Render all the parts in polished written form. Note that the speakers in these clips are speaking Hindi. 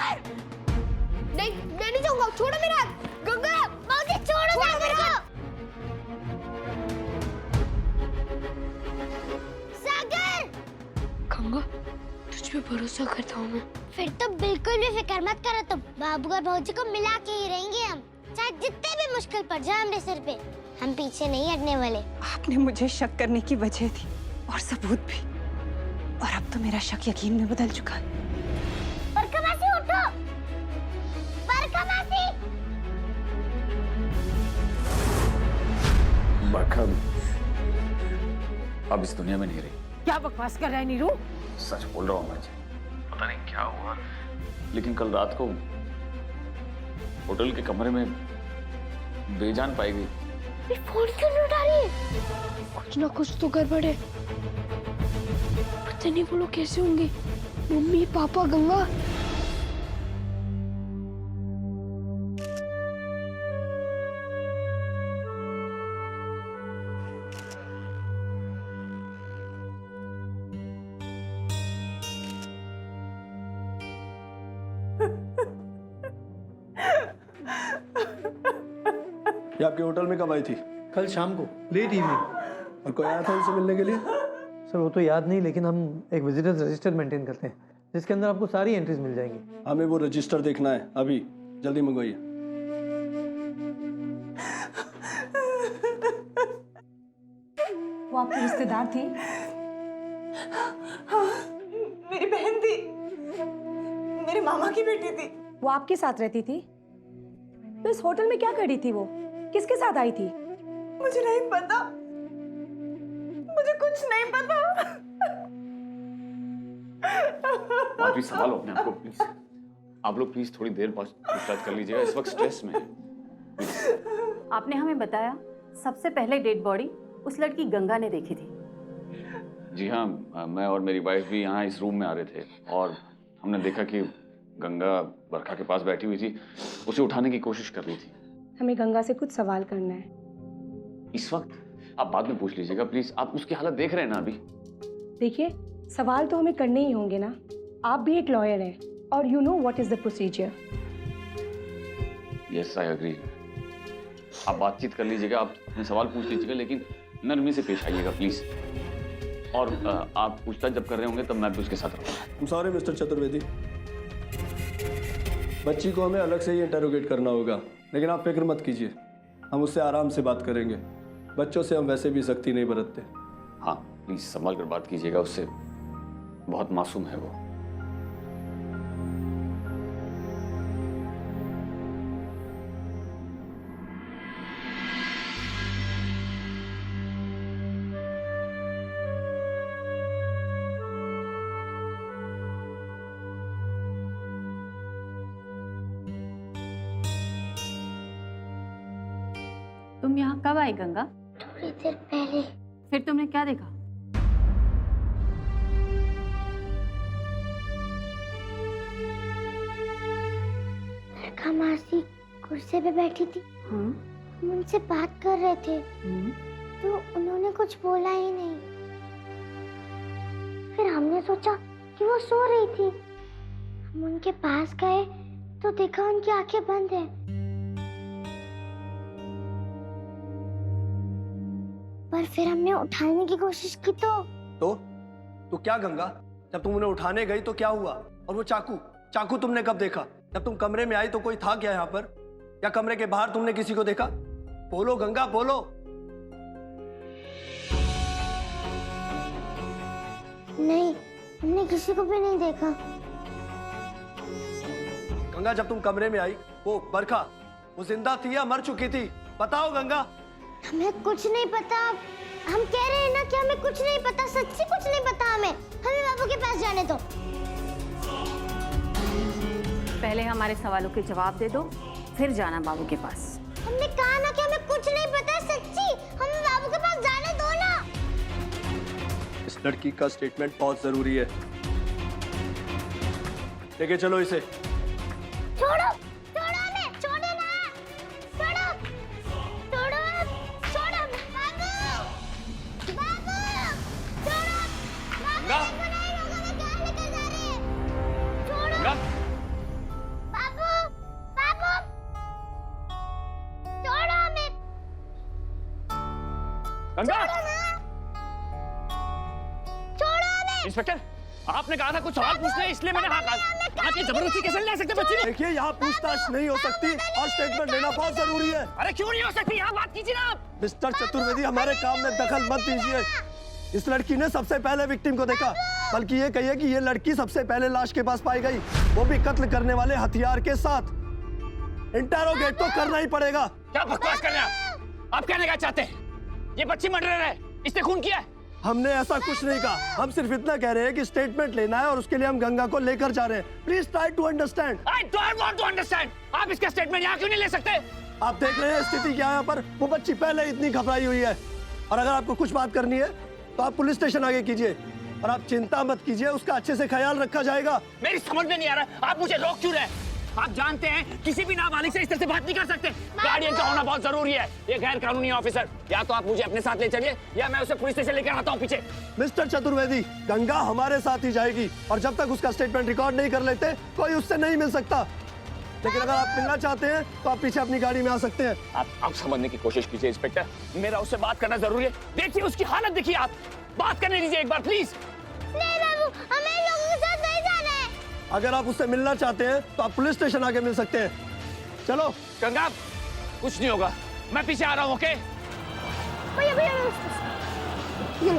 नहीं, मैं नहीं जाऊंगा, छोड़ो मेरा हाथ। गंगा, मासी छोड़ो सागर को। सागर! गंगा, तुझ पे भरोसा करता हूँ मैं। फिर तो बिल्कुल भी फिक्र मत करो तुम। बाबू और भौजी को मिला के ही रहेंगे हम। चाहे जितने भी मुश्किल पड़ जाए हमारे सिर पे, हम पीछे नहीं हटने वाले। आपने मुझे शक करने की वजह दी और सबूत भी, और अब तो मेरा शक यकीन में बदल चुका है। बरका मासी उठो, बरका मासी। बरखा अब इस दुनिया में नहीं रही। क्या बकवास कर रहा है नीरू? सच बोल रहा हूँ मैं जी। पता नहीं क्या हुआ, लेकिन कल रात को होटल के कमरे में बेजान पाई गई। ये फोन क्यों नहीं उठा रही है? कुछ ना कुछ तो गड़बड़ है। पता नहीं वो लोग कैसे होंगे। मम्मी, पापा, गंगा। ये आपके होटल में कब आई थी? कल शाम को लेट इवनिंग। और कोई आया था इनसे मिलने के लिए? सर वो तो याद नहीं, लेकिन हम एक विजिटर्स रजिस्टर मेंटेन करते हैं जिसके अंदर आपको सारी एंट्रीज मिल जाएंगी। हमें वो रजिस्टर देखना है अभी, जल्दी मंगवाइए। वो आपकी रिश्तेदार थी? हाँ, मेरी बहन थी, मेरे मामा की बेटी थी। वो आपके साथ रहती थी? तो इस होटल में क्या कर रही थी वो? किसके साथ आई थी? मुझे नहीं पता, मुझे कुछ नहीं पता। आप प्लीज संभालो अपने आप को प्लीज। आप लोग प्लीज थोड़ी देर पूछताछ कर लीजिएगा, इस वक्त स्ट्रेस में है। आपने हमें बताया सबसे पहले डेड बॉडी उस लड़की गंगा ने देखी थी। जी हाँ, मैं और मेरी वाइफ भी यहाँ इस रूम में आ रहे थे और हमने देखा कि गंगा बरखा के पास बैठी हुई थी, उसे उठाने की कोशिश कर रही थी। हमें गंगा से कुछ सवाल करना है। इस वक्त आप बाद में पूछ लीजिएगा प्लीज, आप उसकी हालत देख रहे हैं ना अभी। देखिए, सवाल तो हमें करने ही होंगे ना। आप भी एक लॉयर हैं और you know what is the procedure. Yes I agree. आप बातचीत कर लीजिएगा, आप अपने सवाल पूछ लीजिएगा, लेकिन नरमी से पेश आइएगा प्लीज। और आप पूछताछ जब कर रहे होंगे तब मैं भी उसके साथ रहूँगा। सॉरी मिस्टर चतुर्वेदी, बच्ची को हमें अलग से ही इंटरोगेट करना होगा, लेकिन आप फिक्र मत कीजिए, हम उससे आराम से बात करेंगे। बच्चों से हम वैसे भी सख्ती नहीं बरतते। हाँ प्लीज संभाल कर बात कीजिएगा उससे, बहुत मासूम है वो। तुम यहाँ कब आई गंगा? थोड़ी देर पहले। फिर तुमने क्या देखा? बरका मासी कुर्सी पे बैठी थी। हाँ? हम उनसे बात कर रहे थे तो उन्होंने कुछ बोला ही नहीं। फिर हमने सोचा कि वो सो रही थी। हम उनके पास गए तो देखा उनकी आंखें बंद है। पर फिर हमने उठाने की कोशिश की तो क्या गंगा, जब तुम उन्हें उठाने गई तो क्या हुआ? और वो चाकू तुमने कब देखा? जब तुम कमरे में आई तो कोई था क्या यहाँ पर, या कमरे के बाहर तुमने किसी को देखा? बोलो गंगा, बोलो। नहीं, हमने किसी को भी नहीं देखा। गंगा, जब तुम कमरे में आई वो बरखा, वो जिंदा थी या मर चुकी थी? बताओ गंगा। हमें कुछ नहीं पता। हम कह रहे हैं ना कि हमें कुछ नहीं पता, सच्ची कुछ नहीं पता। हमें बाबू के पास जाने दो। पहले हमारे सवालों के जवाब दे दो, फिर जाना बाबू के पास। हमने कहा ना कि हमें कुछ नहीं पता, सच्ची। हमें बाबू के पास जाने दो ना। इस लड़की का स्टेटमेंट बहुत जरूरी है, लेके चलो इसे। छोड़ो, छोड़ो हमें, छोड़ो ना, छोड़ो, छोड़ो, छोड़ो, बाबू, बाबू, छोड़ो, बाबू, नहीं होगा, मैं क्या लेकर जा रहे हैं? छोड़ो, इंस्पेक्टर, आपने कहा था कुछ सवाल पूछने हैं, इसलिए मैंने हाँ कहा। आप ये जबरदस्ती कैसे ले सकते बच्ची ने? देखिए यहाँ पूछताछ नहीं हो सकती और स्टेटमेंट लेना बहुत जरूरी है। अरे क्यों नहीं हो सकती? यहाँ बात कीजिए ना आप। मिस्टर चतुर्वेदी, हमारे काम में दखल मत दीजिए। इस लड़की ने सबसे पहले विक्टिम को देखा, बल्कि ये कहिए कि ये लड़की सबसे पहले लाश के पास पाई गई, वो भी कत्ल करने वाले हथियार के साथ। इंटेरोगेट तो करना ही पड़ेगा। क्या बकवास कर रहे हैं आप कहने क्या चाहते हैं? ये बच्ची मर्डरर है, इसने खून किया है। हमने ऐसा कुछ नहीं कहा, हम सिर्फ इतना कह रहे हैं कि स्टेटमेंट लेना है और उसके लिए हम गंगा को लेकर जा रहे हैं। Please try to understand. I don't want to understand. आप इसका स्टेटमेंट यहाँ क्यों नहीं ले सकते? आप देख रहे हैं स्थिति क्या है यहाँ पर। वो बच्ची पहले इतनी घबराई हुई है, और अगर आपको कुछ बात करनी है तो आप पुलिस स्टेशन आगे कीजिए, और आप चिंता मत कीजिए, उसका अच्छे से ख्याल रखा जाएगा। मेरी समझ में नहीं आ रहा, आप मुझे रोक क्यों रहे हैं? आप जानते हैं किसी भी नाबालिग से इस तरह से बात नहीं कर सकते। गार्डियन का होना बहुत जरूरी है। ये गैर कानूनी ऑफिसर, या तो आप मुझे अपने साथ ले चलिए या मैं उसे पुलिस स्टेशन लेकर आता हूँ पीछे। मिस्टर चतुर्वेदी, गंगा हमारे साथ ही जाएगी, और जब तक उसका स्टेटमेंट रिकॉर्ड नहीं कर लेते कोई उससे नहीं मिल सकता। लेकिन अगर आप मिलना चाहते हैं तो आप पीछे अपनी गाड़ी में आ सकते हैं। आप समझने की कोशिश कीजिए इंस्पेक्टर, मेरा उससे बात करना जरूरी है। देखिए उसकी हालत देखिए, आप बात करने दीजिए एक बार प्लीज। नहीं बाबू, हमें लोगों के साथ नहीं जाना है। अगर आप उससे मिलना चाहते हैं तो आप पुलिस स्टेशन आके मिल सकते हैं। चलो। गंगा, कुछ नहीं होगा, मैं पीछे आ रहा हूँ। ओके भैया भैया ये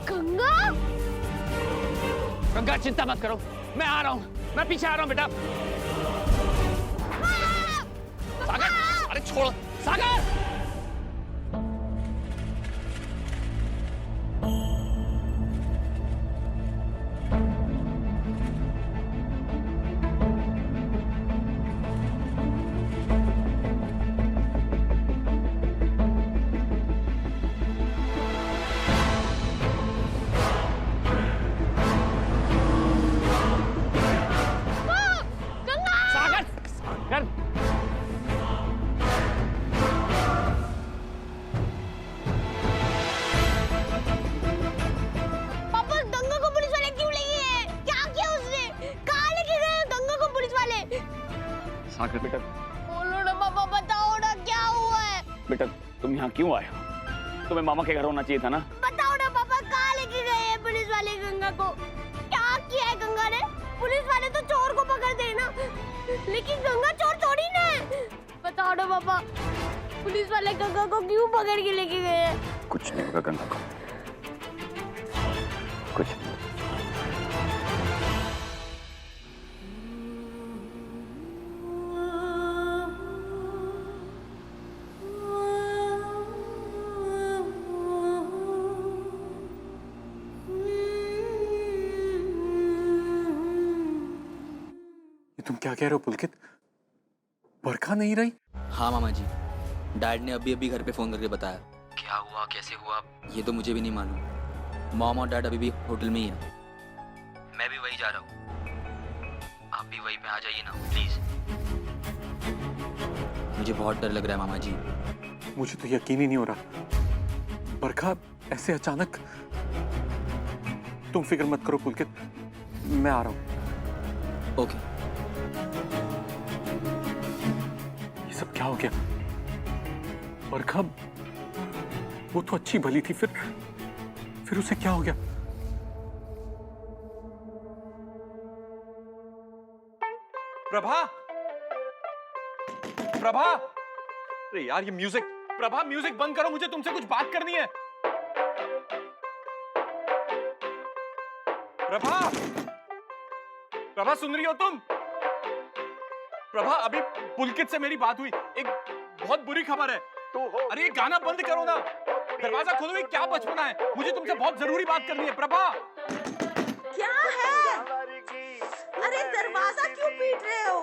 गंगा। गंगा चिंता मत करो, मैं आ रहा हूँ, मैं पीछे आ रहा हूँ बेटा। सागर, अरे छोड़ो सागर। सागर, सागर। पापा, गंगा को पुलिस वाले क्यों ले गए? क्या किया उसने? कहाँ लेके गए गंगा को पुलिस वाले? सागर बेटा, बोलो ना पापा, बताओ ना क्या हुआ है? बेटा तुम यहाँ क्यों आए हो? तुम्हें मामा के घर होना चाहिए था ना। बताओ ना पापा, कहाँ लेके गए हैं पुलिस वाले गंगा को? क्या किया है गंगा ने? पुलिस वाले तो चोर को पकड़ देना, लेकिन गंगा चोर थोड़ी ना है। बताओ ना पापा, पुलिस वाले गंगा को क्यों पकड़ के लेके गए हैं? कुछ नहीं होगा गंगा को, कुछ नहीं। तुम क्या कह रहे हो पुलकित? बरखा नहीं रही? हाँ मामा जी, डैड ने अभी अभी घर पे फोन करके बताया। क्या हुआ, कैसे हुआ, ये तो मुझे भी नहीं मालूम। मॉम और डैड अभी भी होटल में ही है। मैं भी वही जा रहा हूँ, आप भी वहीं पे आ जाइए ना प्लीज। मुझे बहुत डर लग रहा है मामा जी। मुझे तो यकीन ही नहीं हो रहा, बरखा ऐसे अचानक। तुम फिक्र मत करो पुलकित, मैं आ रहा हूँ। ओके। सब क्या हो गया? बरखा वो तो अच्छी भली थी, फिर उसे क्या हो गया? प्रभा, प्रभा, अरे यार ये म्यूजिक, प्रभा म्यूजिक बंद करो, मुझे तुमसे कुछ बात करनी है। प्रभा, प्रभा सुन रही हो तुम? प्रभा अभी पुलकित से मेरी बात हुई, एक बहुत बुरी खबर है। अरे ये गाना बंद करो ना, दरवाजा खोलो, ये क्या बचपना है? मुझे तुमसे बहुत जरूरी बात करनी है। प्रभा क्या है? अरे दरवाजा क्यों पीट रहे हो?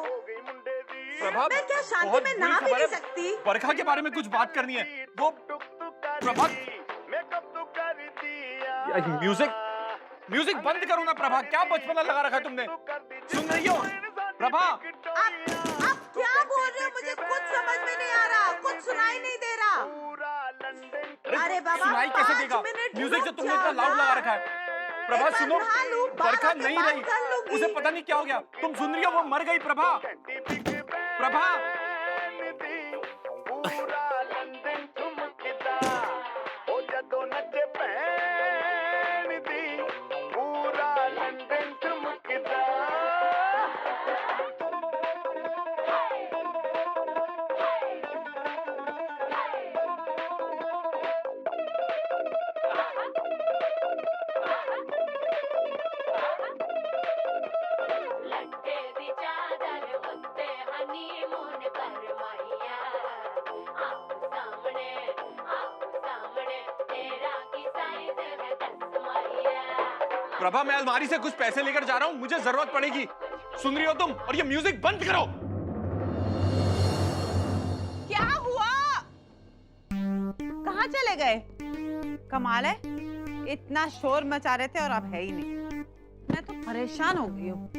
प्रभा मैं क्या शांति में ना भी नहीं सकती? बरखा के बारे में कुछ बात करनी है। वो प्रभा, म्यूजिक बंद करो ना प्रभा, क्या बचपना लगा रखा है तुमने? सुन रही हो प्रभा? आप क्या बोल रहे हो? मुझे कुछ समझ में नहीं आ रहा, कुछ सुनाई नहीं दे रहा। अरे बाबा, सुनाई कैसे देगा? म्यूजिक से तुमने इतना लाउड लगा रखा है। प्रभा एक बार सुनो, नहा लूं, बाहर बरखा आके नहीं बात रही, कर लूंगी। उसे पता नहीं क्या हो गया। तुम सुन रही हो, वो मर गई प्रभा। प्रभा प्रभा, मैं अलमारी से कुछ पैसे लेकर जा रहा हूँ, मुझे जरूरत पड़ेगी। सुन रही हो तुम? और ये म्यूजिक बंद करो। क्या हुआ? कहाँ चले गए? कमाल है, इतना शोर मचा रहे थे और अब है ही नहीं। मैं तो परेशान हो गई हूँ।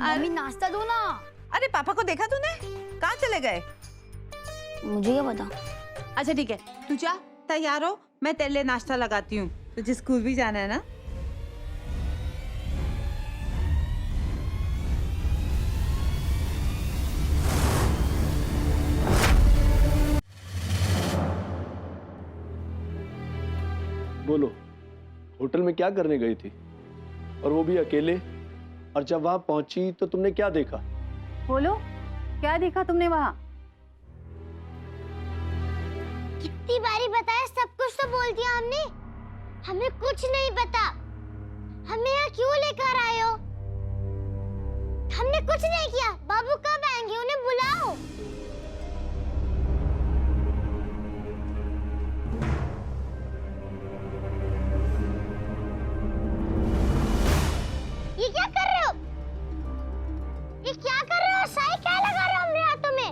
मम्मी नाश्ता दो ना। अरे पापा को देखा तूने? कहाँ चले गए? मुझे क्या पता। अच्छा ठीक है, तू जा, तैयार हो, मैं तेरे लिए नाश्ता लगाती हूँ। तुझे स्कूल भी जाना है ना? बोलो, होटल में क्या करने गई थी, और वो भी अकेले? और जब वहां पहुंची तो तुमने क्या देखा? बोलो, क्या देखा तुमने वहाँ? कितनी बारी बताया, सब कुछ तो बोल दिया हमने। हमें कुछ नहीं पता। हमें यहाँ क्यों लेकर आए हो? हमने कुछ नहीं किया। बाबू कब आएंगे? उन्हें बुलाओ। ये क्या कर रहे हो? ये क्या कर रहे हो? साई क्या लगा रहे हो हमने हाथों में?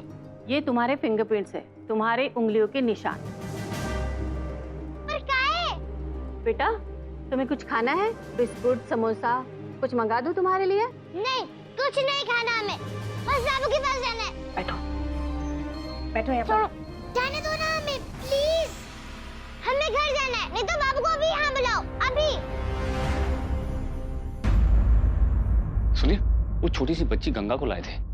ये तुम्हारे फिंगरप्रिंट्स है, तुम्हारे उंगलियों के निशान। पर काहे? बेटा, तुम्हें कुछ खाना है? बिस्कुट, समोसा, कुछ मंगा दूं तुम्हारे लिए? नहीं, कुछ नहीं खाना हमें। बस बाबू के पास जाना है। बैठो यहाँ छोड़ो, पर। जाने दो ना हमें, प्लीज। हमें घर जाना है, नहीं तो बाबू को अभी यहाँ बुलाओ, अभी। सुनिए, वो छोटी सी बच्ची गंगा को लाए थे।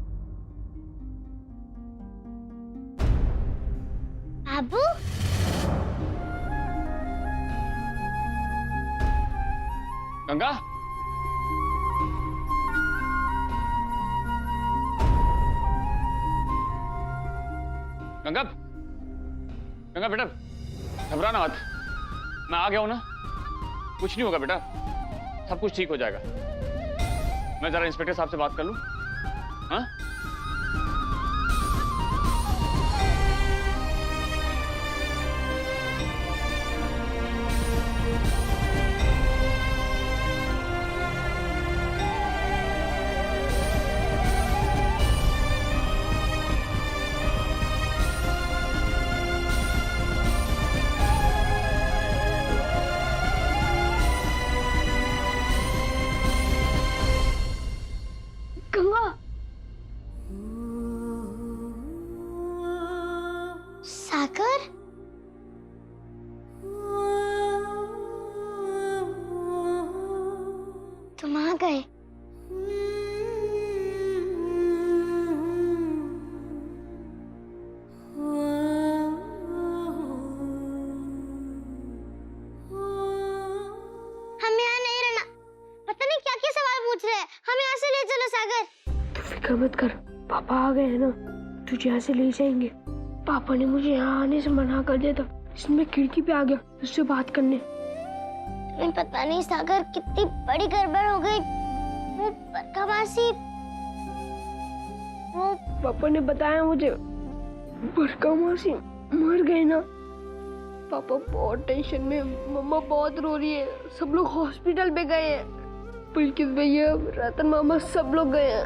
बाबू, गंगा, गंगा, गंगा बेटा, घबराना मत, मैं आ गया हूं ना। कुछ नहीं होगा बेटा, सब कुछ ठीक हो जाएगा। मैं जरा इंस्पेक्टर साहब से बात कर लूं। हाँ? गंगा, सागर, तुम आ गए। हम यहाँ नहीं रहना। पता नहीं क्या क्या सवाल पूछ रहे हैं। हम यहाँ से ले चलो सागर। तू फिक्र मत कर, पापा आ गए हैं ना, तुझे यहाँ से ले जाएंगे। पापा ने मुझे यहाँ आने से मना कर दिया था, इसलिए मैं खिड़की पे आ गया उससे बात करने। तुम्हें पता नहीं सागर, कितनी बड़ी गड़बड़ हो गई। वो बरखा मासी, वो पापा ने बताया मुझे, बरखा मासी मर गए ना। पापा बहुत टेंशन में, मम्मा बहुत रो रही है, सब लोग हॉस्पिटल में गए हैं। पुलकित भैया, रतन मामा, सब लोग गए हैं।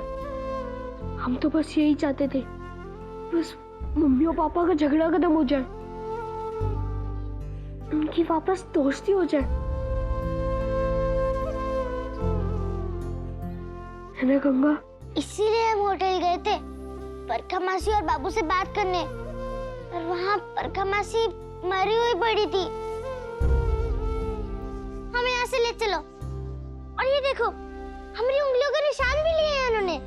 हम तो बस यही चाहते थे, बस मम्मी और पापा का झगड़ा खत्म हो जाए, उनकी वापस दोस्ती हो जाए, है ना गंगा? इसीलिए हम होटल गए थे बरखा मासी और बाबू से बात करने। पर वहाँ बरखा मासी मरी हुई पड़ी थी। देखो, हमारी उंगलियों के निशान भी लिए हैं उन्होंने।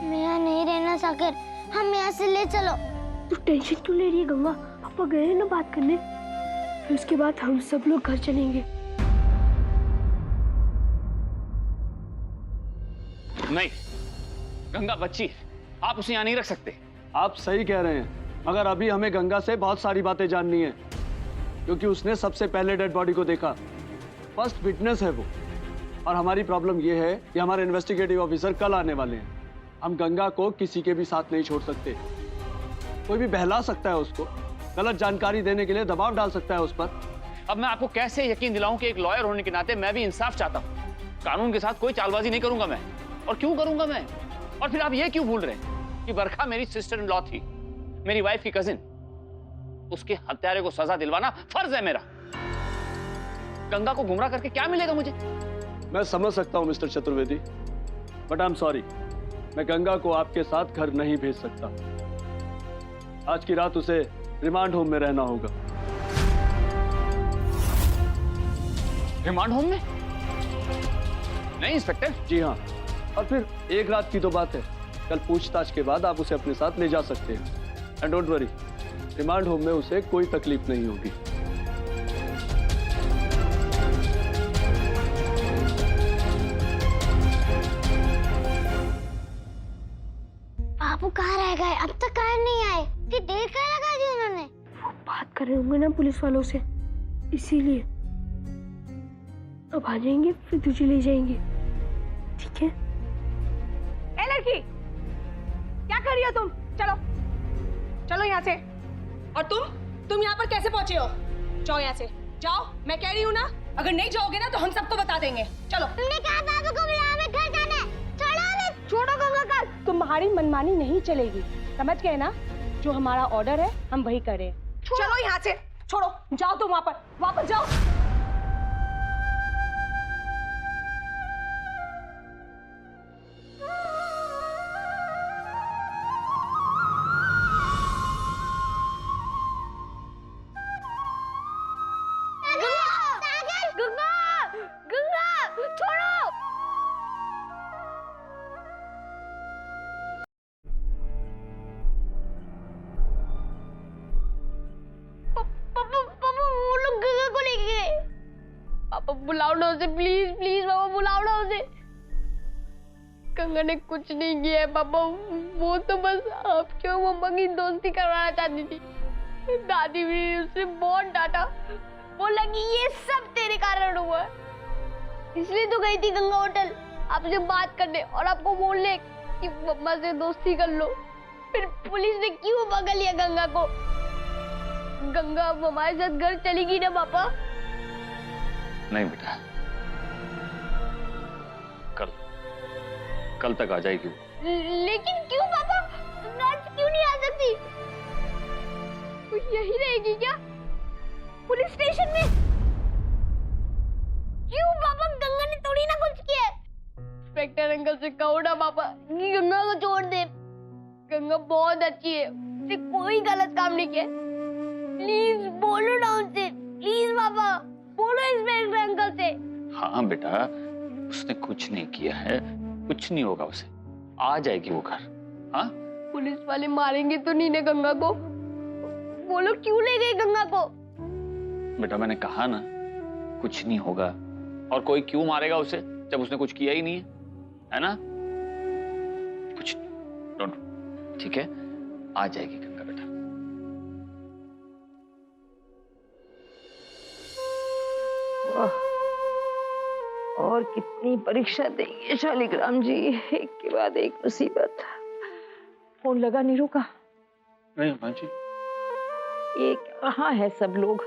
मैं यहाँ नहीं रहना साकिर, हम यहाँ से ले चलो। तू टेंशन क्यों ले रही है गंगा? पापा गए हैं ना बात करने, फिर उसके बाद हम सब लोग घर चलेंगे। नहीं, गंगा बच्ची है, आप उसे यहाँ नहीं रख सकते। आप सही कह रहे हैं, मगर अभी हमें गंगा से बहुत सारी बातें जाननी है, क्योंकि उसने सबसे पहले डेड बॉडी को देखा, फर्स्ट विटनेस है वो। और हमारी प्रॉब्लम ये है कि हमारे इन्वेस्टिगेटिव ऑफिसर कल आने वाले हैं। हम गंगा को किसी के भी साथ नहीं छोड़ सकते। कोई भी बहला सकता है उसको, गलत जानकारी देने के लिए दबाव डाल सकता है उस पर। अब मैं आपको कैसे यकीन दिलाऊं कि एक लॉयर होने के नाते मैं भी इंसाफ चाहता हूं। कानून के साथ कोई चालबाजी नहीं करूंगा मैं, और क्यों करूंगा मैं? और फिर आप ये क्यों भूल रहे हैं कि बरखा मेरी सिस्टर इन लॉ थी, मेरी वाइफ की कजिन। उसके हत्यारे को सजा दिलवाना फर्ज है मेरा। गंगा को गुमराह करके क्या मिलेगा मुझे? मैं समझ सकता हूं mister Chaturvedi, but I am sorry, मैं गंगा को आपके साथ घर नहीं भेज सकता। आज की रात उसे रिमांड होम में रहना होगा। रिमांड होम में? नहीं इंस्पेक्टर। जी हाँ, और फिर एक रात की तो बात है, कल पूछताछ के बाद आप उसे अपने साथ ले जा सकते हैं। And don't worry, remand home में उसे कोई तकलीफ नहीं होगी। बाबू कहाँ रह गए? अब तक कहाँ नहीं आए? कि देर क्या लगा दी उन्होंने? वो बात कर रहे होंगे ना पुलिस वालों से, इसीलिए। अब आ जाएंगे, फिर तुझे ले जाएंगे, ठीक है? ए लड़की, क्या कर रही हो तुम? चलो चलो यहाँ से। और तुम यहाँ पर कैसे पहुंचे हो? जाओ यहाँ से, जाओ। मैं कह रही हूँ ना, अगर नहीं जाओगे ना तो हम सबको बता देंगे। चलो। तुमने कहा बाबू को बुलाओ, हमें घर जाना है। छोड़ो हमें। छोड़ो गंगा का। तुम्हारी मनमानी नहीं चलेगी, समझ गए ना? जो हमारा ऑर्डर है हम वही करें। चलो यहाँ से, छोड़ो, जाओ तुम वहाँ पर, वापस जाओ। पापा बुलाओ ना उसे, प्लीज प्लीज पापा बुलाओ ना उसे। गंगा ने कुछ नहीं किया है पापा, वो तो बस आपके और मम्मा की दोस्ती करवाना चाहती थी। दादी भी उससे बहुत डांटा, बोला कि ये सब तेरे कारण हुआ है, इसलिए तो गई थी गंगा होटल आपसे बात करने और आपको बोलने कि मम्मा से दोस्ती कर लो। फिर पुलिस ने क्यों पकड़ लिया गंगा को? गंगा अब हमारे साथ घर चलेगी ना पापा? नहीं बेटा, कल तक आ जाएगी। लेकिन क्यों पापा? आज क्यों नहीं आ सकती? वो यही रहेगी क्या? पुलिस स्टेशन में? क्यों पापा? गंगा ने थोड़ी ना कुछ किया। इंस्पेक्टर अंकल से कहो ना पापा कि गंगा को छोड़ दे। गंगा बहुत अच्छी है, उसने कोई गलत काम नहीं किया। प्लीज बोलो ना उनसे, प्लीज पापा बोलो इंस्पेक्टर अंकल से। हाँ बेटा, उसने कुछ नहीं किया है, कुछ नहीं होगा उसे, आ जाएगी वो घर। हाँ, पुलिस वाले मारेंगे तो नहीं ना गंगा को? वो लोग क्यों ले गए गंगा को? बेटा मैंने कहा ना, कुछ नहीं होगा। और कोई क्यों मारेगा उसे जब उसने कुछ किया ही नहीं है ना? कुछ डोंट, ठीक है, आ जाएगी गंगा बेटा। और कितनी परीक्षा देंगे शालिग्राम जी, एक के बाद एक मुसीबत। फोन लगा नीरू का? नहीं माँ जी। ये कहाँ है सब लोग?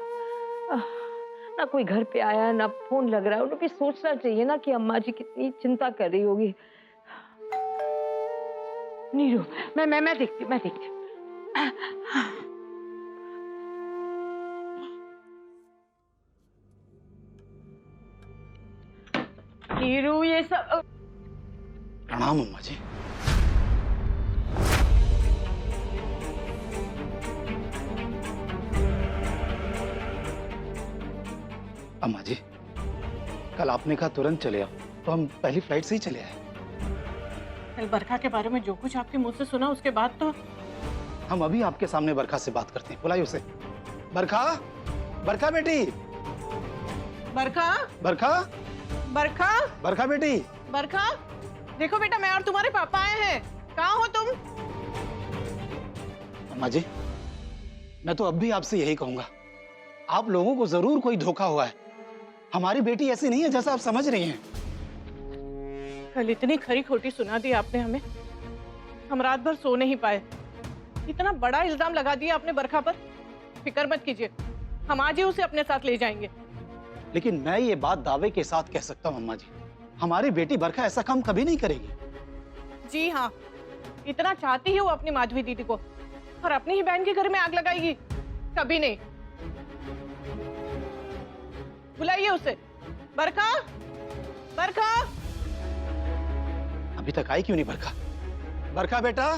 ना कोई घर पे आया ना फोन लग रहा है। उन्हें भी सोचना चाहिए ना कि अम्मा जी कितनी चिंता कर रही होगी। नीरू, मैं देखती। नीरू, ये सब प्रणाम अम्मा जी। अम्मा जी, कल आपने कहा तुरंत चले आओ, तो हम पहली फ्लाइट से ही चले आए। कल बरखा के बारे में जो कुछ आपके मुंह से सुना उसके बाद तो हम अभी आपके सामने बरखा से बात करते हैं। बुलाइए उसे। बरखा, बरखा बेटी, बरखा बरखा, बरखा बरखा बेटी। बरखा, देखो बेटा, मैं और तुम्हारे पापा आए हैं। कहाँ हो तुम? अम्मा जी, मैं तो अब भी आपसे यही कहूंगा, आप लोगों को जरूर कोई धोखा हुआ है। हमारी बेटी ऐसी नहीं है जैसा आप समझ रही हैं। कल इतनी खरी खोटी सुना दी आपने हमें, हम रात भर सो नहीं पाए। इतना बड़ा इल्जाम लगा दिया आपने बरखा पर। फिक्र मत कीजिए, हम आज ही उसे अपने साथ ले जाएंगे। लेकिन मैं ये बात दावे के साथ कह सकता हूँ अम्मा जी, हमारी बेटी बरखा ऐसा काम कभी नहीं करेगी। जी हाँ, इतना चाहती है वो अपनी माधवी दीदी को, और अपनी ही बहन के घर में आग लगाएगी? कभी नहीं। बुलाइए उसे। बरखा, बरखा। अभी तक आई क्यों नहीं बरखा? बरखा बेटा,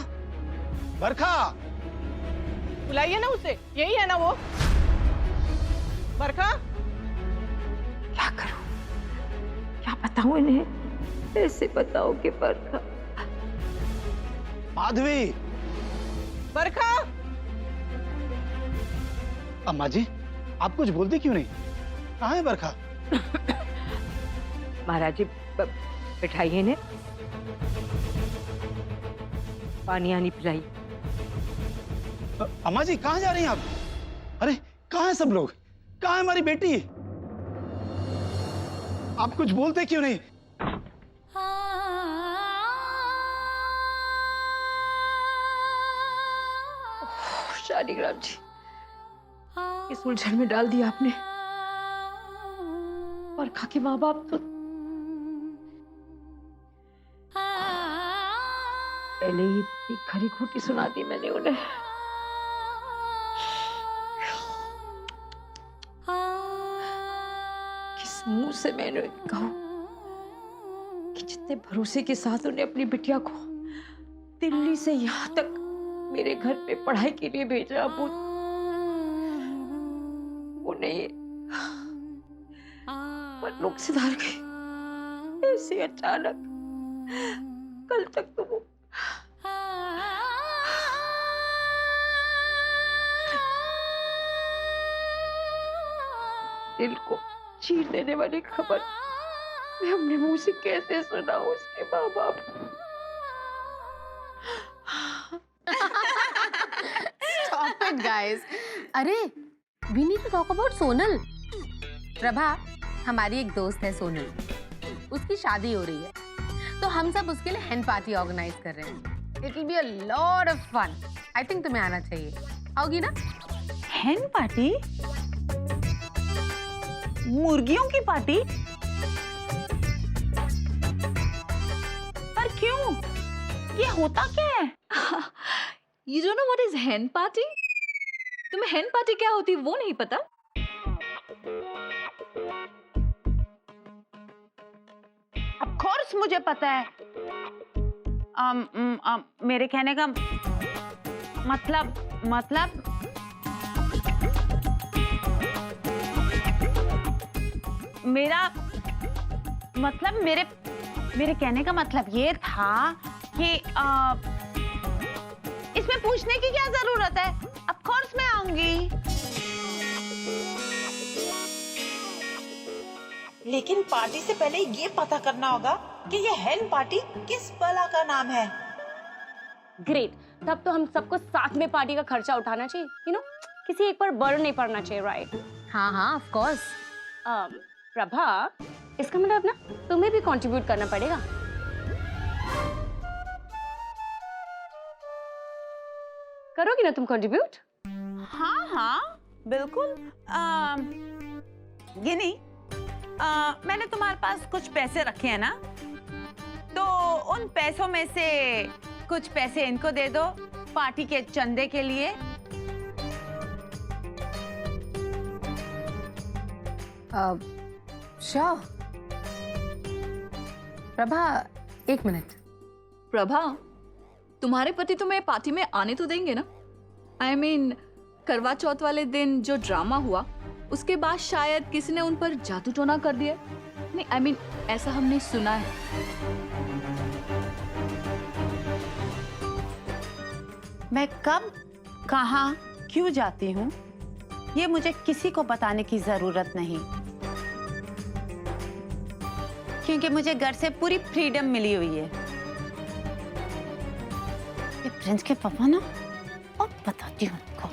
बरखा। बुलाइए ना उसे, यही है ना वो? बरखा। क्या करूं, क्या बताऊं इन्हें, कैसे बताओ कि बरखा। माधवी। बरखा। अम्मा जी, आप कुछ बोलते क्यों नहीं? कहाँ है बरखा? महाराज जी, बैठाइए इन्हें, पानी आनी पिलाई। अम्मा जी, कहाँ जा रही हैं आप? अरे कहाँ है सब लोग? कहाँ है हमारी बेटी? आप कुछ बोलते क्यों नहीं? शालिग्राम जी, इस उलझन में डाल दिया आपने। बरखा के माँ बाप तो पहले ही इतनी खरी खोटी सुना दी मैंने उन्हें। किस मुंह से मैंने कहूं कि जितने भरोसे के साथ उन्हें अपनी बिटिया को दिल्ली से यहाँ तक मेरे घर पे पढ़ाई के लिए भेजा, वो नहीं, पर लोग सुधार गए ऐसे अचानक। कल तक तो वो दिल को चीर देने वाली खबर मैं अपने मुंह से कैसे सुनाऊं उसके माँ बाप को। Stop it, guys. अरे, we need to talk about Sonal. Prabha, हमारी एक दोस्त है सोनल, उसकी शादी हो रही है, तो हम सब उसके लिए हैन पार्टी ऑर्गेनाइज कर रहे हैं। It will be a lot of fun. I think तुम्हें आना चाहिए। आओगी ना? हैन पार्टी? मुर्गियों की पार्टी? पर क्यों? ये होता क्या है? You don't know what is hen party? तुम्हें hen party क्या होती है वो नहीं पता? Of course मुझे पता है। मेरे कहने का मतलब मेरा मतलब मेरे कहने का मतलब ये था कि इसमें पूछने की क्या जरूरत है? Of course मैं आऊंगी। लेकिन पार्टी से पहले ये पता करना होगा कि ये हैन पार्टी किस बला का नाम है। ग्रेट, तब तो हम सबको साथ में पार्टी का खर्चा उठाना चाहिए, यू नो, किसी एक पर बर्डन नहीं पड़ना चाहिए, राइट? हाँ हाँ, ऑफ कोर्स। प्रभा, इसका मतलब ना तुम्हें भी कंट्रीब्यूट करना पड़ेगा। करोगी ना तुम कंट्रीब्यूट? हाँ हाँ बिल्कुल। ये नहीं, मैंने तुम्हारे पास कुछ पैसे रखे हैं ना, तो उन पैसों में से कुछ पैसे इनको दे दो पार्टी के चंदे के लिए। श्योर। प्रभा, एक मिनट, प्रभा, तुम्हारे पति तुम्हें पार्टी में आने तो देंगे ना? I mean, करवा चौथ वाले दिन जो ड्रामा हुआ उसके बाद शायद किसी ने उन पर जादू टोना कर दिया। नहीं, I mean, ऐसा हमने सुना है। मैं कब, कहाँ, क्यों जाती हूँ ये मुझे किसी को बताने की जरूरत नहीं, क्योंकि मुझे घर से पूरी फ्रीडम मिली हुई है। ये प्रिंस के पापा ना, अब बताती हूँ उनको,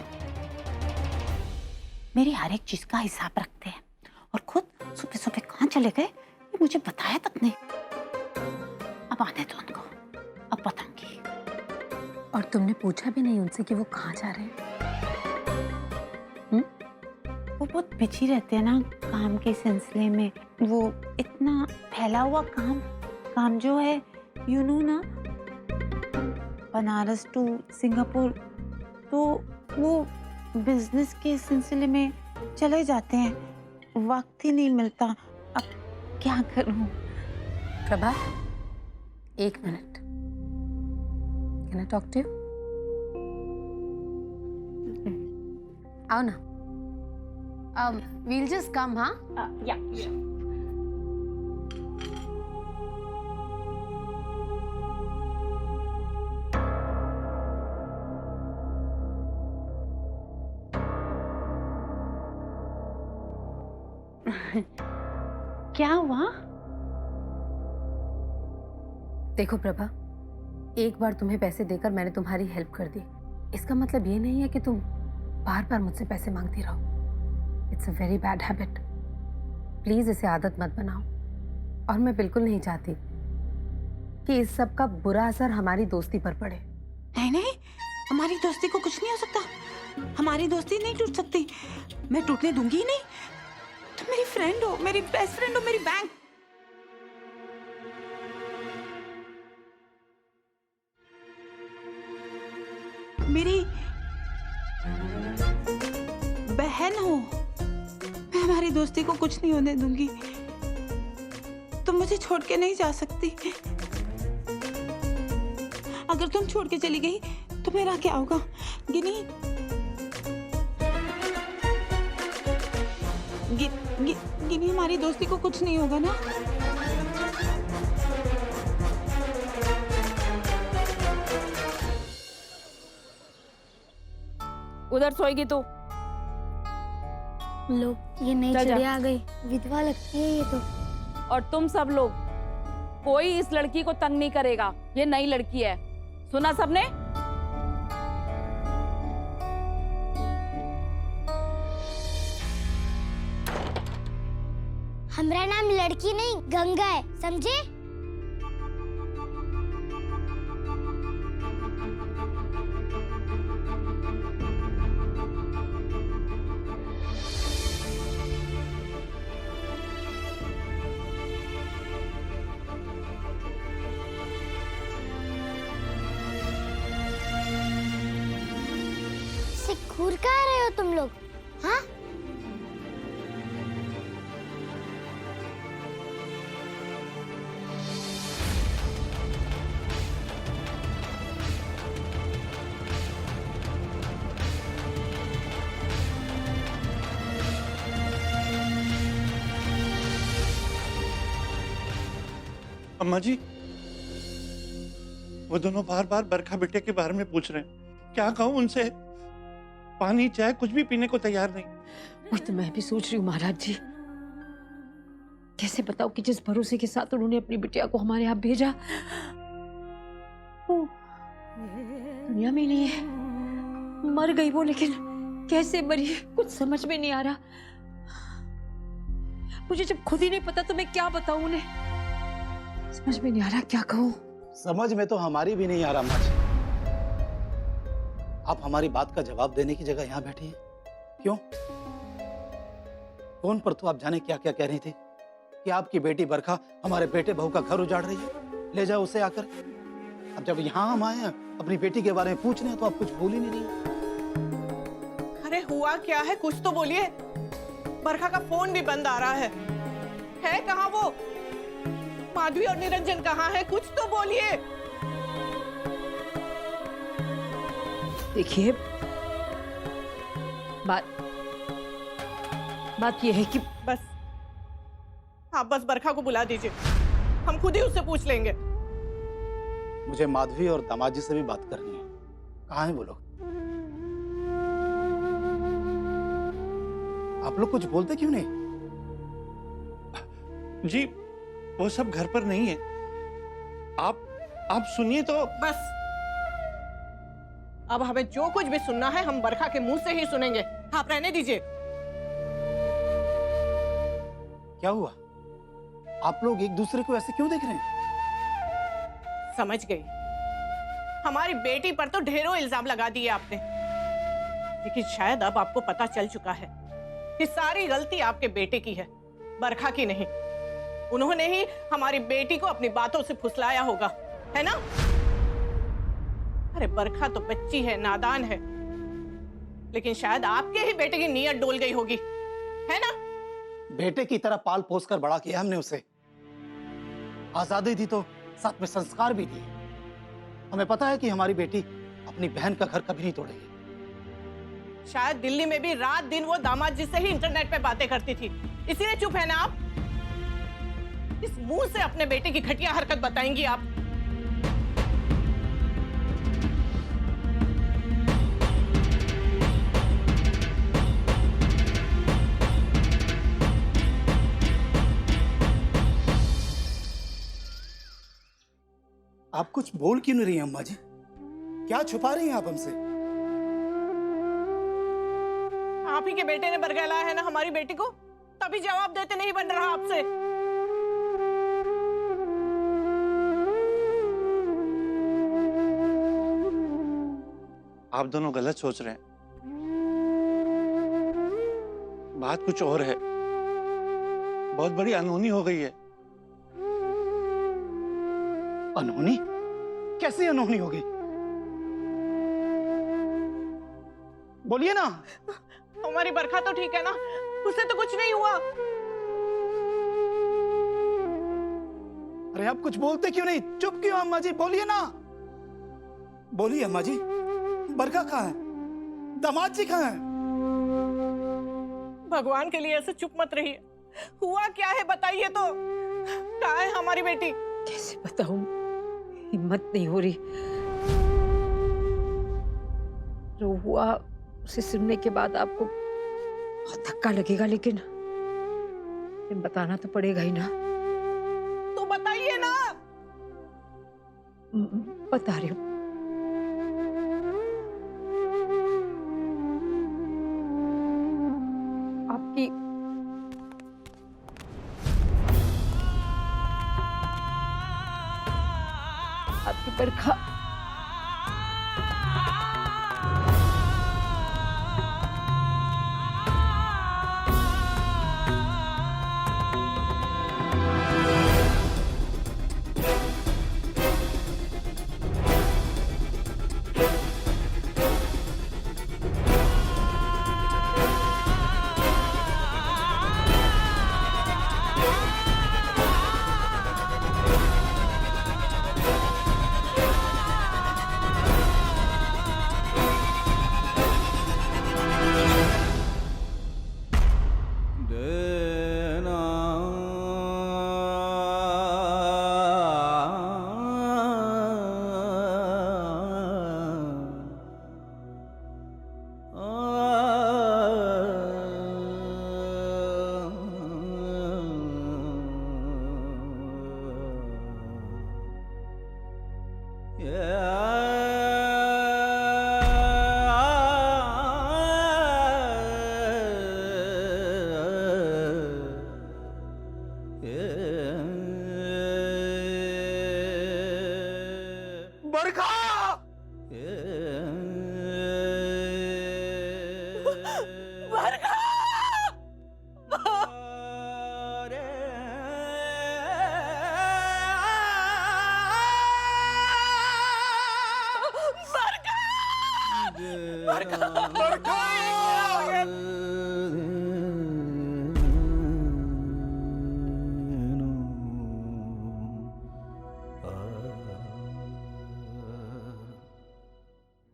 मेरी हर एक चीज का हिसाब रखते हैं और खुद सुबह सुबह कहाँ चले गए ये मुझे बताया तक नहीं। अब आने दो उनको, अब बताऊंगी। और तुमने पूछा भी नहीं उनसे कि वो कहाँ जा रहे हैं? वो बहुत बिजी रहते हैं ना काम के सिलसिले में। वो इतना फैला हुआ काम जो है, यू नो ना, बनारस टू सिंगापुर, तो वो बिजनेस के सिलसिले में चले जाते हैं, वक्त ही नहीं मिलता। अब क्या करूं? Prabha, 1 minute, can I talk to you? आओ ना। we'll just come, हाँ? Yeah. क्या हुआ? देखो प्रभा, एक बार तुम्हें पैसे देकर मैंने तुम्हारी हेल्प कर दी, इसका मतलब ये नहीं है कि तुम बार बार मुझसे पैसे मांगती रहो। It's a very bad habit. Please इसे आदत मत बनाओ। और मैं बिल्कुल नहीं चाहती कि इस सब का बुरा असर हमारी दोस्ती पर पड़े। नहीं, हमारी दोस्ती को कुछ नहीं हो सकता। हमारी दोस्ती नहीं टूट सकती, मैं टूटने दूंगी ही नहीं। तुम मेरी फ्रेंड हो, मेरी बेस्ट फ्रेंड हो, मेरी बैंक। मेरी बहन हो। मैं हमारी दोस्ती को कुछ नहीं होने दूंगी। तुम मुझे छोड़ के नहीं जा सकती। अगर तुम छोड़ के चली गई तो मेरा क्या होगा? गिनी, गिनी, हमारी दोस्ती को कुछ नहीं होगा ना? उधर सोएगी तू। लोग, ये नई चिड़िया आ गई, विधवा लगती है ये तो। और तुम सब लोग, कोई इस लड़की को तंग नहीं करेगा, ये नई लड़की है, सुना सबने? हमारा नाम लड़की नहीं गंगा है, समझे? घूर कहाँ रहे हो तुम लोग? हाँ? अम्मा जी, वो दोनों बार बार बरखा बेटे के बारे में पूछ रहे हैं। क्या कहूँ उनसे? पानी चाय कुछ भी पीने को तैयार नहीं। वही तो मैं भी सोच रही हूँ महाराज जी, कैसे बताओ कि जिस भरोसे के साथ उन्होंने अपनी बिटिया को हमारे यहाँ भेजा, वो दुनिया में नहीं है, मर गई वो। लेकिन कैसे मरी कुछ समझ में नहीं आ रहा। मुझे जब खुद ही नहीं पता तो मैं क्या बताऊं उन्हें? समझ में नहीं आ रहा क्या कहूं। समझ में तो हमारी भी नहीं आ रहा माँ जी। आप हमारी बात का जवाब देने की जगह यहाँ बैठी हैं। क्यों? फोन पर तो आप जाने क्या क्या कह रही थी कि आपकी बेटी बरखा हमारे बेटे बहू का घर उजाड़ रही है, ले जाओ उसे आकर। अब जब यहाँ हम आए हैं अपनी बेटी के बारे में पूछने, तो आप कुछ बोल ही नहीं रही। अरे हुआ क्या है, कुछ तो बोलिए। बरखा का फोन भी बंद आ रहा है कहाँ वो? माधवी और निरंजन कहाँ है? कुछ तो बोलिए। देखिए, बात यह है कि बस आप बस बरखा को बुला दीजिए, हम खुद ही उससे पूछ लेंगे। मुझे माधवी और दामाद जी से भी बात करनी है। कहाँ है वो लोग? आप लोग कुछ बोलते क्यों नहीं? जी वो सब घर पर नहीं है। आप सुनिए तो। बस अब हमें जो कुछ भी सुनना है हम बरखा के मुंह से ही सुनेंगे। आप रहने दीजिए। क्या हुआ? आप लोग एक दूसरे को ऐसे क्यों देख रहे हैं? समझ गई, हमारी बेटी पर तो ढेरों इल्जाम लगा दिए आपने, लेकिन शायद अब आपको पता चल चुका है कि सारी गलती आपके बेटे की है, बरखा की नहीं। उन्होंने ही हमारी बेटी को अपनी बातों से फुसलाया होगा, है ना? अरे बरखा तो बच्ची है, नादान है, लेकिन शायद आपके ही बेटे की नीयत डोल गई होगी, है ना? बेटे की तरह पाल पोस कर बड़ा किया हमने उसे। आजादी दी तो साथ में संस्कार भी दिए। हमें पता है कि हमारी बेटी अपनी बहन का घर कभी नहीं तोड़ेगी। शायद दिल्ली में भी रात दिन वो दामाद जी से ही इंटरनेट पे बातें करती थी, इसीलिए चुप है ना आप? इस मुंह से अपने बेटे की घटिया हरकत बताएंगी आप? आप कुछ बोल क्यों नहीं रही हैं अम्मा जी? क्या छुपा रही हैं आप हमसे? आप ही के बेटे ने बरगलाया है ना हमारी बेटी को, तभी जवाब देते नहीं बन रहा आपसे। आप दोनों गलत सोच रहे हैं। बात कुछ और है। बहुत बड़ी अनहोनी हो गई है। अनहोनी? कैसी अनहोनी होगी? बोलिए ना। हमारी बरखा तो ठीक है ना? उससे तो कुछ नहीं हुआ। अरे आप कुछ बोलते क्यों नहीं? चुप क्यों अम्मा जी? बोलिए ना, बोलिए अम्मा जी। बरखा कहाँ है? दामाद जी कहाँ है? भगवान के लिए ऐसे चुप मत रहिए। हुआ क्या है बताइए तो। कहाँ है हमारी बेटी? कैसे बताऊं, हिम्मत नहीं हो रही। जो हुआ उसे सुनने के बाद आपको बहुत धक्का लगेगा, लेकिन बताना तो पड़ेगा ही ना। तो बताइए ना। बता रही हूँ। आपकी बरखा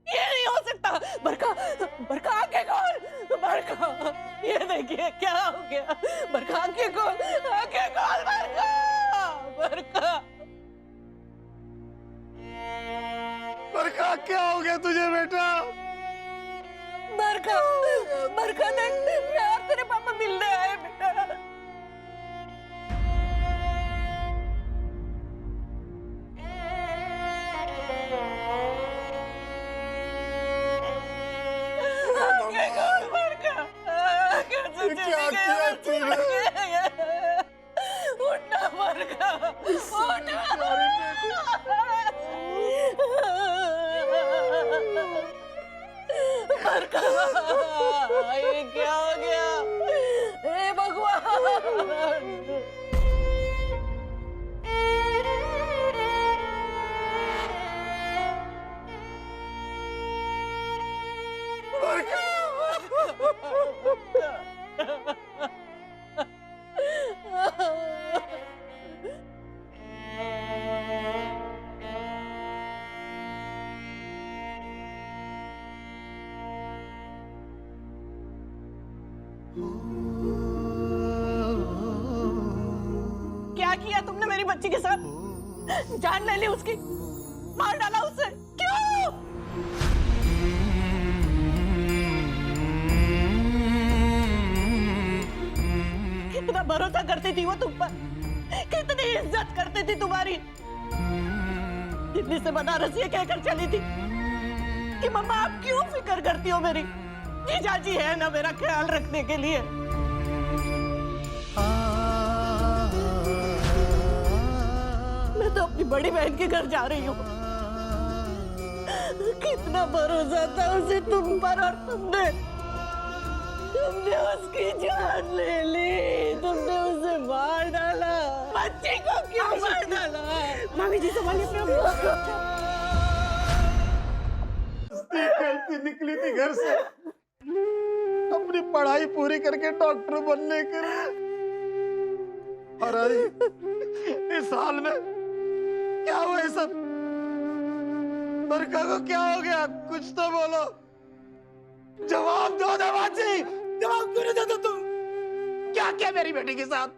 ये नहीं हो सकता। क्या हो गया तुझे बेटा? बरखा, बरखा देख, मैं और तेरे पापा मिलने आए बेटा। क्या किया तूने? उठना बरखा, बरखा, ये क्या हो गया? हे भगवान! क्या किया तुमने मेरी बच्ची के साथ? जान ले ली उसकी, मार डाला उसे, क्यों? कितना भरोसा करती थी वो तुम पर, कितनी इज्जत करती थी तुम्हारी। दिल्ली से बनारस ये कहकर चली थी कि मम्मा आप क्यों फिक्र करती हो मेरी, जीजाजी है ना मेरा ख्याल रखने के लिए। मैं तो अपनी बड़ी बहन के घर जा रही हूँ। कितना भरोसा था उसे तुम पर, और तुमने उसकी जान ले ली, तुमने उसे मार डाला। बच्चे को क्यों मार डाला? मामी जी संभालिए अपने आप को। कैसी निकली थी घर से अपनी पढ़ाई पूरी करके डॉक्टर बनने के लिए, और इस हाल में क्या हुआ ये सब? बरखा को क्या हो गया? कुछ तो बोलो, जवाब दो दरवाजी, जवाब क्यों नहीं देते तुम? क्या किया मेरी बेटी के साथ?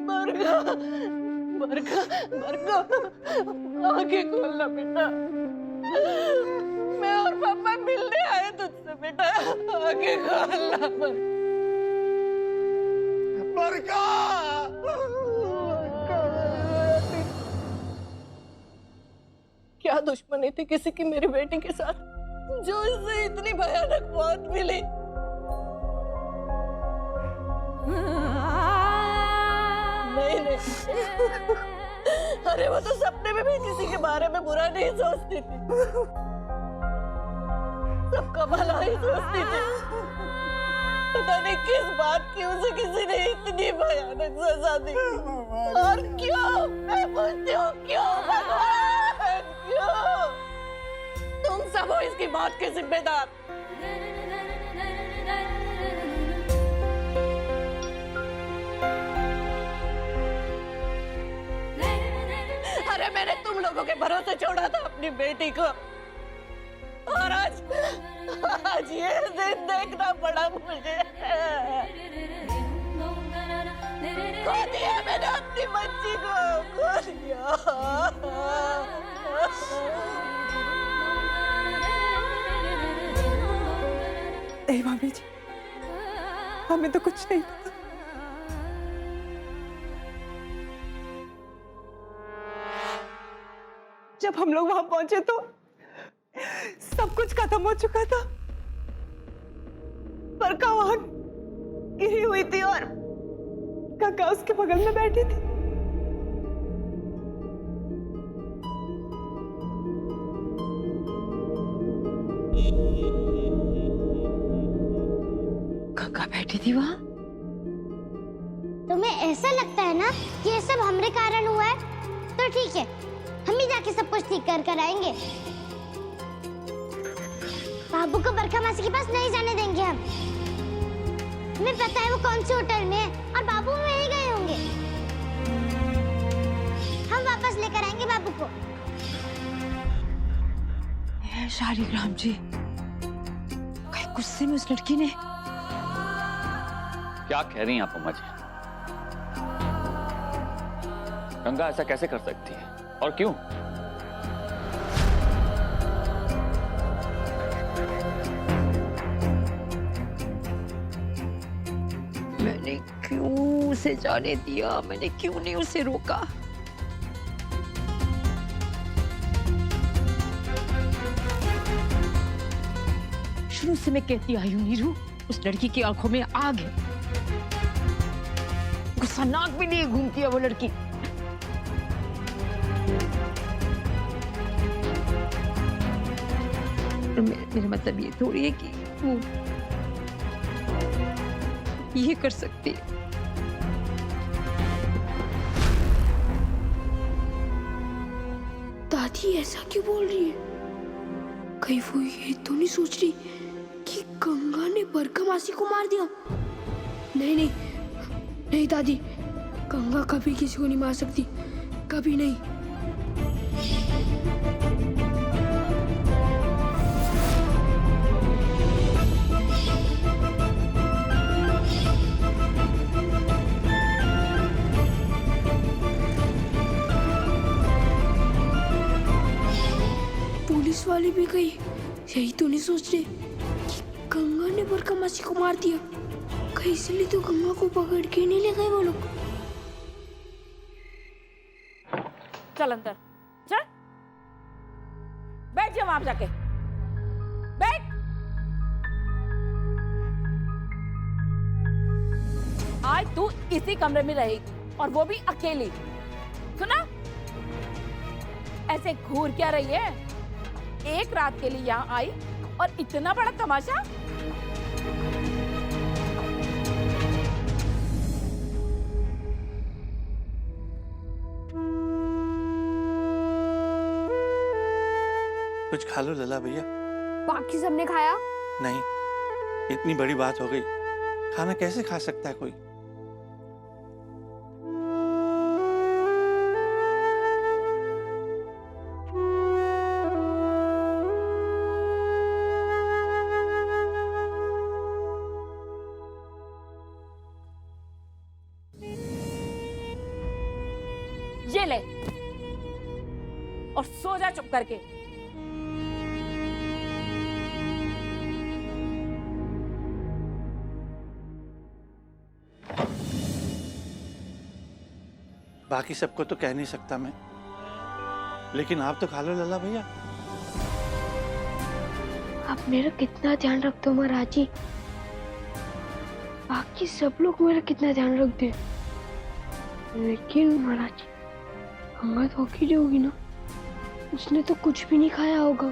बरखा, बरखा, बरखा, आंखें खोलना बेटा। मैं और पापा मिलने आए तुझसे बेटा, आंखें खोलना। बरखा, क्या दुश्मनी थी किसी की मेरी बेटी के साथ, जो इससे इतनी भयानक मौत मिली? नहीं नहीं, अरे वो तो सपने में भी किसी के बारे में बुरा नहीं सोचती थी, सबका भला ही सोचती थी। पता नहीं किस बात की उसे किसी ने इतनी भयानक सजा दी, और क्यों? मैं पूछती हूँ क्यों भगवान, क्यों? तुम सब हो इसकी मौत के जिम्मेदार। अरे मैंने तुम लोगों के भरोसे छोड़ा था अपनी बेटी को, और आज ये दिन देखना पड़ा मुझे। खो दिया मैंने अपनी बच्ची को, खो दिया। नहीं भाभी जी, हमें तो कुछ नहीं पता। जब हम लोग वहां पहुंचे तो सब कुछ खत्म हो चुका था। बरखा वहां गिरी हुई थी और काका उसके बगल में बैठी थी। काका बैठी थी वहां। तुम्हें ऐसा लगता है ना कि ये सब हमरे कारण हुआ है? तो ठीक है, हम ही जाके सब कुछ ठीक कर आएंगे। बाबू को बरखा मासी के पास नहीं जाने देंगे हम। हमें पता है वो कौन से होटल में है, और बाबू वहीं गए होंगे। हम वापस लेकर आएंगे बाबू को। शालिग्राम जी, कहीं गुस्से में उस लड़की ने क्या कह रही हैं आप अम्मा जी? गंगा ऐसा कैसे कर सकती है और क्यों? मैंने क्यों उसे जाने दिया? मैंने क्यों नहीं उसे रोका? शुरू से मैं कहती आई हूँ नीरू, उस लड़की की आंखों में आग है। गुस्सा नाक भी नहीं घूमती है वो लड़की। मेरा मतलब ये थोड़ी है कि वो ये कर सकती है। दादी ऐसा क्यों बोल रही है? कहीं वो ये तो नहीं सोच रही कि गंगा ने बरखा मासी को मार दिया? नहीं नहीं नहीं दादी, गंगा कभी किसी को नहीं मार सकती, कभी नहीं। पुलिस वाले भी कहीं यही तो नहीं सोच रहे कि गंगा ने बरखा मासी को मार दिया? कहीं इसलिए तो गंगा को पकड़ के नहीं ले गए वो लोग। चल अंदर चल, बैठ जा वहां जाके, बैठ। आज तू इसी कमरे में रहेगी और वो भी अकेली। सुना? ऐसे घूर क्या रही है? एक रात के लिए यहाँ आई और इतना बड़ा तमाशा। कुछ खा लो लला भैया। बाकी सबने खाया? नहीं, इतनी बड़ी बात हो गई, खाना कैसे खा सकता है कोई? ये ले और सो जा चुप करके। बाकी सबको तो कह नहीं सकता मैं, लेकिन आप तो खा लो लला भैया। आप मेरा कितना ध्यान रखते हो महाराज जी, बाकी सब लोग मेरा कितना ध्यान रखते हैं, लेकिन महाराज जी गंगा तो अकेली होगी ना, उसने तो कुछ भी नहीं खाया होगा।